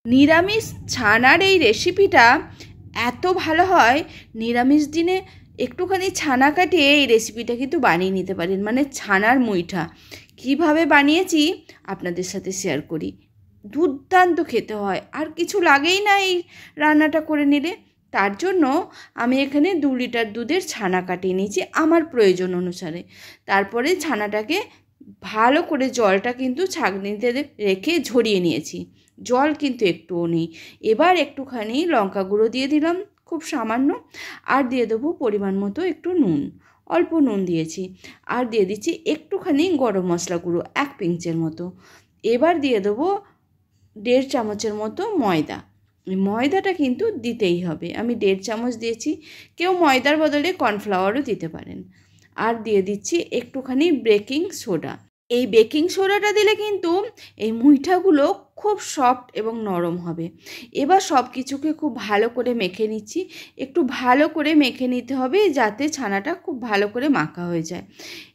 নিরামিষ ছানার এই রেসিপিটা এত ভালো হয়। নিরামিষ দিনে একটুখানি ছানা কাটিয়ে এই রেসিপিটা কিন্তু বানিয়ে নিতে পারেন, মানে ছানার মুইঠা। কিভাবে বানিয়েছি আপনাদের সাথে শেয়ার করি। দুর্দান্ত খেতে হয়, আর কিছু লাগেই না এই রান্নাটা করে নিলে। তার জন্য আমি এখানে 2 লিটার দুধের ছানা কাটিয়ে নিয়েছি আমার প্রয়োজন অনুসারে। তারপরে ছানাটাকে ভালো করে জলটা কিন্তু ছাঁকনিতে রেখে ঝরিয়ে নিয়েছি, জল কিন্তু একটুও নেই। এবার একটুখানি লঙ্কা গুঁড়ো দিয়ে দিলাম, খুব সামান্য, আর দিয়ে দেবো পরিমাণ মতো একটু নুন, অল্প নুন দিয়েছি। আর দিয়ে দিচ্ছি একটুখানি গরম মশলা গুঁড়ো 1 পিঞ্চের মতো। এবার দিয়ে দেবো 1.5 চামচের মতো ময়দা। ময়দাটা কিন্তু দিতেই হবে, আমি 1.5 চামচ দিয়েছি, কেউ ময়দার বদলে কর্নফ্লাওয়ারও দিতে পারেন। আর দিয়ে দিচ্ছি একটুখানি বেকিং সোডা। এই বেকিং সোডাটা দিলে কিন্তু এই মুইঠাগুলো খুব সফট এবং নরম হবে। এবার সব কিছুকে খুব ভালো করে মেখে নিচ্ছি। একটু ভালো করে মেখে নিতে হবে যাতে ছানাটা খুব ভালো করে মাখা হয়ে যায়।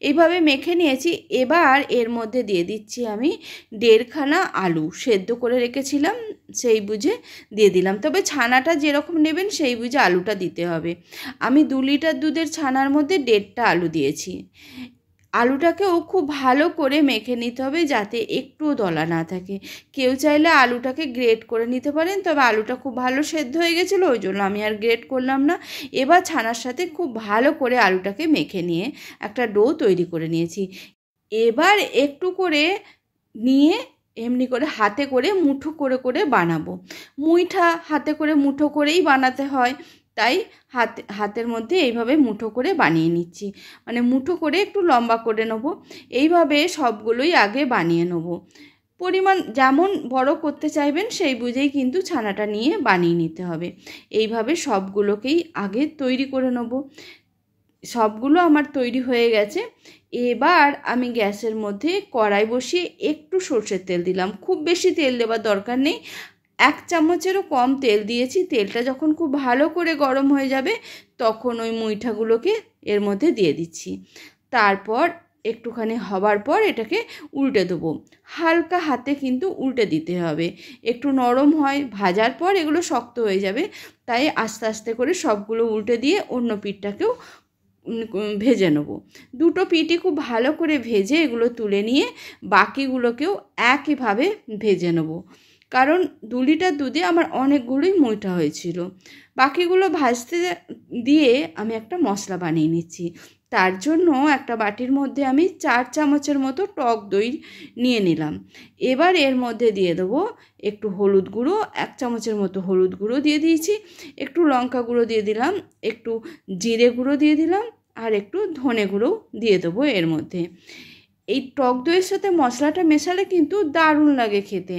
এইভাবে মেখে নিয়েছি। এবার এর মধ্যে দিয়ে দিচ্ছি আমি 1.5 খানা আলু সেদ্ধ করে রেখেছিলাম, সেই বুঝে দিয়ে দিলাম। তবে ছানাটা যেরকম নেবেন সেই বুঝে আলুটা দিতে হবে। আমি 2 লিটার দুধের ছানার মধ্যে 1.5টা আলু দিয়েছি। আলুটাকেও খুব ভালো করে মেখে নিতে হবে যাতে একটুও দলা না থাকে। কেউ চাইলে আলুটাকে গ্রেট করে নিতে পারেন, তবে আলুটা খুব ভালো সেদ্ধ হয়ে গেছিলো, ওই জন্য আমি আর গ্রেট করলাম না। এবার ছানার সাথে খুব ভালো করে আলুটাকে মেখে নিয়ে একটা ডো তৈরি করে নিয়েছি। এবার একটু করে নিয়ে এমনি করে হাতে করে মুঠো করে করে বানাবো। মুইঠা হাতে করে মুঠো করেই বানাতে হয়, তাই হাতের মধ্যে এইভাবে মুঠো করে বানিয়ে নিচ্ছি, মানে মুঠো করে একটু লম্বা করে নেব। এইভাবে সবগুলোই আগে বানিয়ে নেব। পরিমাণ যেমন বড় করতে চাইবেন সেই বুঝেই কিন্তু ছানাটা নিয়ে বানিয়ে নিতে হবে। এইভাবে সবগুলোকেই আগে তৈরি করে নেব। সবগুলো আমার তৈরি হয়ে গেছে। এবার আমি গ্যাসের মধ্যে কড়াই বসিয়ে একটু সর্ষের তেল দিলাম, খুব বেশি তেল দেওয়ার দরকার নেই, 1 চামচেরও কম তেল দিয়েছি। তেলটা যখন খুব ভালো করে গরম হয়ে যাবে তখন ওই মুইঠাগুলোকে এর মধ্যে দিয়ে দিচ্ছি। তারপর একটুখানি হবার পর এটাকে উল্টে দেবো। হালকা হাতে কিন্তু উল্টে দিতে হবে, একটু নরম হয় ভাজার পর, এগুলো শক্ত হয়ে যাবে, তাই আস্তে আস্তে করে সবগুলো উল্টে দিয়ে অন্য পিঠটাকেও ভেজে নেব। দুটো পিঠই খুব ভালো করে ভেজে এগুলো তুলে নিয়ে বাকিগুলোকেও একইভাবে ভেজে নেব, কারণ 2 লিটার দুধে আমার অনেকগুলোই মুইঠা হয়েছিল। বাকিগুলো ভাজতে দিয়ে আমি একটা মশলা বানিয়ে নিচ্ছি। তার জন্য একটা বাটির মধ্যে আমি 4 চামচের মতো টক দই নিয়ে নিলাম। এবার এর মধ্যে দিয়ে দেবো একটু হলুদ গুঁড়ো, 1 চামচের মতো হলুদ গুঁড়ো দিয়ে দিয়েছি, একটু লঙ্কা গুঁড়ো দিয়ে দিলাম, একটু জিরে গুঁড়ো দিয়ে দিলাম, আর একটু ধনে গুঁড়ো দিয়ে দেবো এর মধ্যে। এই টক দইয়ের সাথে মশলাটা মেশালে কিন্তু দারুণ লাগে খেতে।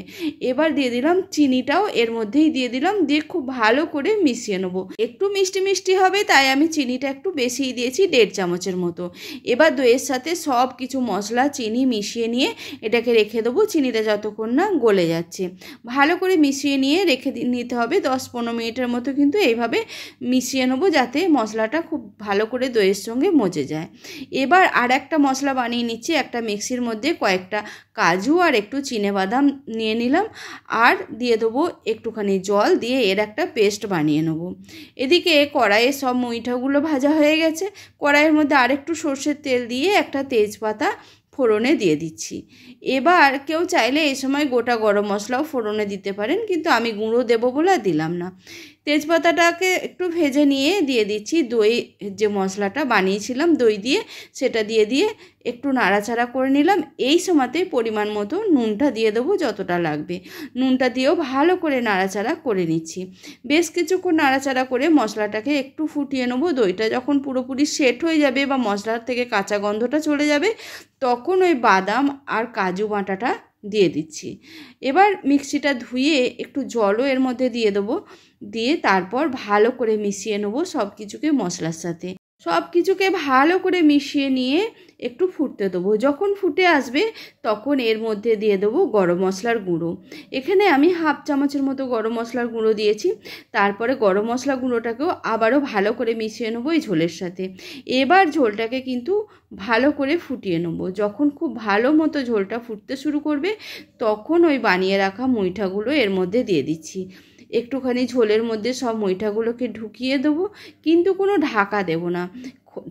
এবার দিয়ে দিলাম চিনিটাও এর মধ্যেই দিয়ে দিলাম, দিয়ে খুব ভালো করে মিশিয়ে নেবো। একটু মিষ্টি মিষ্টি হবে তাই আমি চিনিটা একটু বেশিই দিয়েছি, 1.5 চামচের মতো। এবার দইয়ের সাথে সব কিছু মশলা চিনি মিশিয়ে নিয়ে এটাকে রেখে দেবো চিনিটা যতক্ষণ না গলে যাচ্ছে। ভালো করে মিশিয়ে নিয়ে রেখে নিতে হবে 10-15 মিনিটের মতো, কিন্তু এইভাবে মিশিয়ে নেবো যাতে মশলাটা খুব ভালো করে দইয়ের সঙ্গে মজে যায়। এবার আর একটা মশলা বানিয়ে নিচ্ছি। একটা মিক্সির মধ্যে কয়েকটা কাজু আর একটু চিনেবাদাম নিয়ে নিলাম, আর দিয়ে দেবো একটুখানি জল দিয়ে এর একটা পেস্ট বানিয়ে নেব। এদিকে কড়াইয়ে সব মুইঠাগুলো ভাজা হয়ে গেছে। কড়াইয়ের মধ্যে আরেকটু সর্ষের তেল দিয়ে একটা তেজপাতা ফোড়নে দিয়ে দিচ্ছি। এবার কেউ চাইলে এই সময় গোটা গরম মশলাও ফোড়নে দিতে পারেন, কিন্তু আমি গুঁড়ো দেবো বলে দিলাম না। তেজপাতাটাকে একটু ভেজে নিয়ে দিয়ে দিচ্ছি দই, যে মশলাটা বানিয়েছিলাম দই দিয়ে, সেটা দিয়ে একটু নাড়াচাড়া করে নিলাম। এই সময়তেই পরিমাণ মতো নুনটা দিয়ে দেবো যতটা লাগবে। নুনটা দিয়েও ভালো করে নাড়াচাড়া করে নিচ্ছি। বেশ কিছুক্ষণ নাড়াচাড়া করে মশলাটাকে একটু ফুটিয়ে নেবো। দইটা যখন পুরোপুরি সেট হয়ে যাবে বা মশলার থেকে কাঁচা গন্ধটা চলে যাবে, তখন ওই বাদাম আর কাজু বাটাটা দিয়ে দিচ্ছি। এবার মিক্সিটা ধুয়ে একটু জলও এর মধ্যে দিয়ে দেবো, দিয়ে তারপর ভালো করে মিশিয়ে নেবো সব কিছুকে মশলার সাথে। সব কিছুকে ভালো করে মিশিয়ে নিয়ে একটু ফুটতে দেবো। যখন ফুটে আসবে তখন এর মধ্যে দিয়ে দেবো গরম মশলার গুঁড়ো। এখানে আমি 1/2 চামচের মতো গরম মশলার গুঁড়ো দিয়েছি। তারপরে গরম মশলা গুঁড়োটাকেও আবারও ভালো করে মিশিয়ে নেবো এই ঝোলের সাথে। এবার ঝোলটাকে কিন্তু ভালো করে ফুটিয়ে নেবো। যখন খুব ভালো মতো ঝোলটা ফুটতে শুরু করবে তখন ওই বানিয়ে রাখা মুইঠাগুলো এর মধ্যে দিয়ে দিচ্ছি। একটুখানি ঝোলের মধ্যে সব মুইঠাগুলোকে ঢুকিয়ে দেবো, কিন্তু কোনো ঢাকা দেবো না।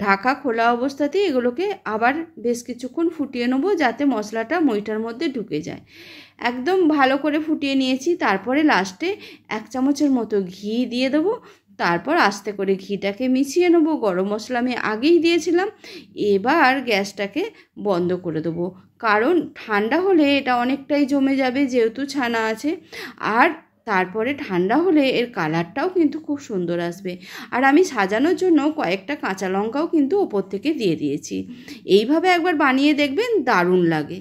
ঢাকা খোলা অবস্থাতেই এগুলোকে আবার বেশ কিছুক্ষণ ফুটিয়ে নেবো, যাতে মশলাটা মুইঠার মধ্যে ঢুকে যায়। একদম ভালো করে ফুটিয়ে নিয়েছি। তারপরে লাস্টে 1 চামচের মতো ঘি দিয়ে দেবো। তারপর আস্তে করে ঘিটাকে মিশিয়ে নেবো। গরম মশলা আমি আগেই দিয়েছিলাম। এবার গ্যাসটাকে বন্ধ করে দেবো, কারণ ঠান্ডা হলে এটা অনেকটাই জমে যাবে, যেহেতু ছানা আছে। আর তারপরে ঠান্ডা হলে এর কালারটাও কিন্তু খুব সুন্দর আসবে। আর আমি সাজানোর জন্য কয়েকটা কাঁচা লঙ্কাও কিন্তু ওপর থেকে দিয়ে দিয়েছি। এইভাবে একবার বানিয়ে দেখবেন, দারুণ লাগে।